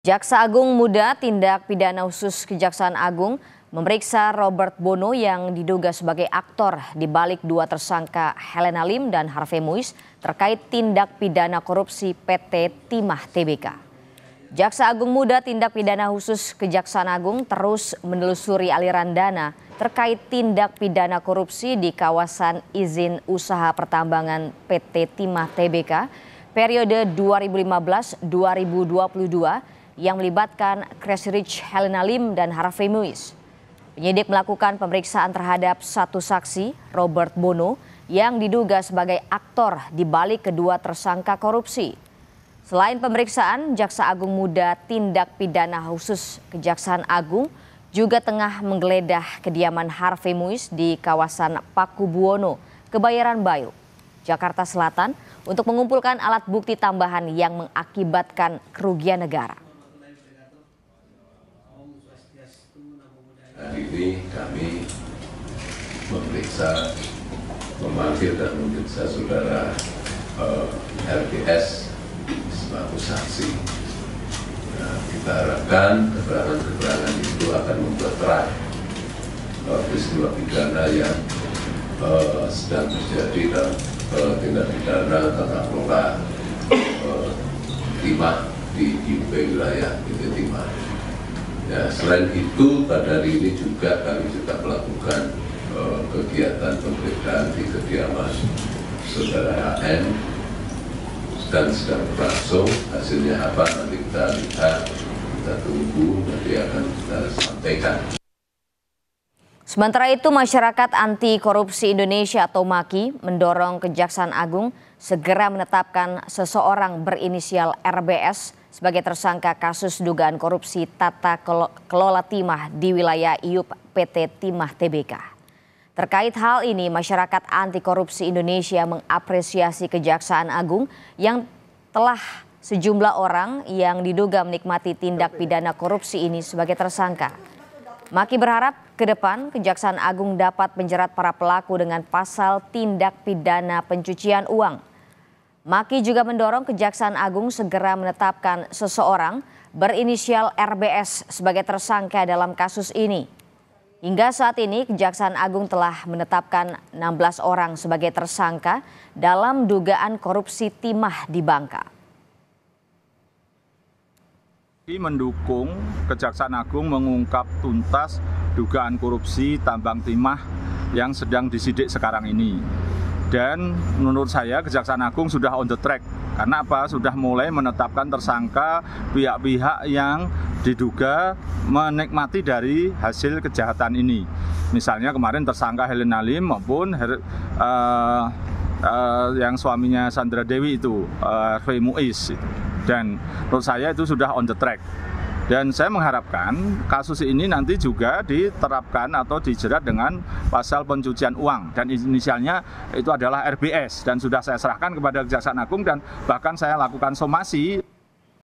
Jaksa Agung Muda Tindak Pidana Khusus Kejaksaan Agung memeriksa Robert Bono yang diduga sebagai aktor di balik dua tersangka Helena Lim dan Harvey Muiz terkait tindak pidana korupsi PT Timah Tbk. Jaksa Agung Muda Tindak Pidana Khusus Kejaksaan Agung terus menelusuri aliran dana terkait tindak pidana korupsi di kawasan izin usaha pertambangan PT Timah Tbk periode 2015-2022 yang melibatkan Crazy Rich Helena Lim dan Harvey Muiz. Penyidik melakukan pemeriksaan terhadap satu saksi, Robert Bono, yang diduga sebagai aktor di balik kedua tersangka korupsi. Selain pemeriksaan, Jaksa Agung Muda Tindak Pidana Khusus Kejaksaan Agung juga tengah menggeledah kediaman Harvey Muiz di kawasan Pakubuwono, Kebayoran Baru, Jakarta Selatan untuk mengumpulkan alat bukti tambahan yang mengakibatkan kerugian negara. Hari ini kami memanggil dan memeriksa saudara RBS sebagai saksi. Nah, kita harapkan keterangan-keterangan itu akan membuat terang peristiwa pidana yang sedang terjadi dalam tindak pidana tata kelola timah di wilayah PT Timah. Ya, selain itu pada hari ini juga kami melakukan kegiatan penggeledahan di kediaman saudara HN dan sedang berlangsung. Hasilnya apa nanti kita lihat, kita tunggu, nanti akan kita sampaikan. Sementara itu, Masyarakat Anti Korupsi Indonesia atau MAKI mendorong Kejaksaan Agung segera menetapkan seseorang berinisial RBS sebagai tersangka kasus dugaan korupsi tata kelola timah di wilayah IUP PT Timah Tbk. Terkait hal ini, Masyarakat Anti Korupsi Indonesia mengapresiasi Kejaksaan Agung yang telah sejumlah orang yang diduga menikmati tindak pidana korupsi ini sebagai tersangka. MAKI berharap ke depan Kejaksaan Agung dapat menjerat para pelaku dengan pasal tindak pidana pencucian uang. MAKI juga mendorong Kejaksaan Agung segera menetapkan seseorang berinisial RBS sebagai tersangka dalam kasus ini. Hingga saat ini Kejaksaan Agung telah menetapkan 16 orang sebagai tersangka dalam dugaan korupsi timah di Bangka. Mendukung Kejaksaan Agung mengungkap tuntas dugaan korupsi tambang timah yang sedang disidik sekarang ini. Dan menurut saya Kejaksaan Agung sudah on the track. Karena apa? Sudah mulai menetapkan tersangka pihak-pihak yang diduga menikmati dari hasil kejahatan ini. Misalnya kemarin tersangka Helena Lim maupun yang suaminya Sandra Dewi itu, Harvey Muiz. Dan menurut saya itu sudah on the track. Dan saya mengharapkan kasus ini nanti juga diterapkan atau dijerat dengan pasal pencucian uang. Dan inisialnya itu adalah RBS. Dan sudah saya serahkan kepada Kejaksaan Agung dan bahkan saya lakukan somasi.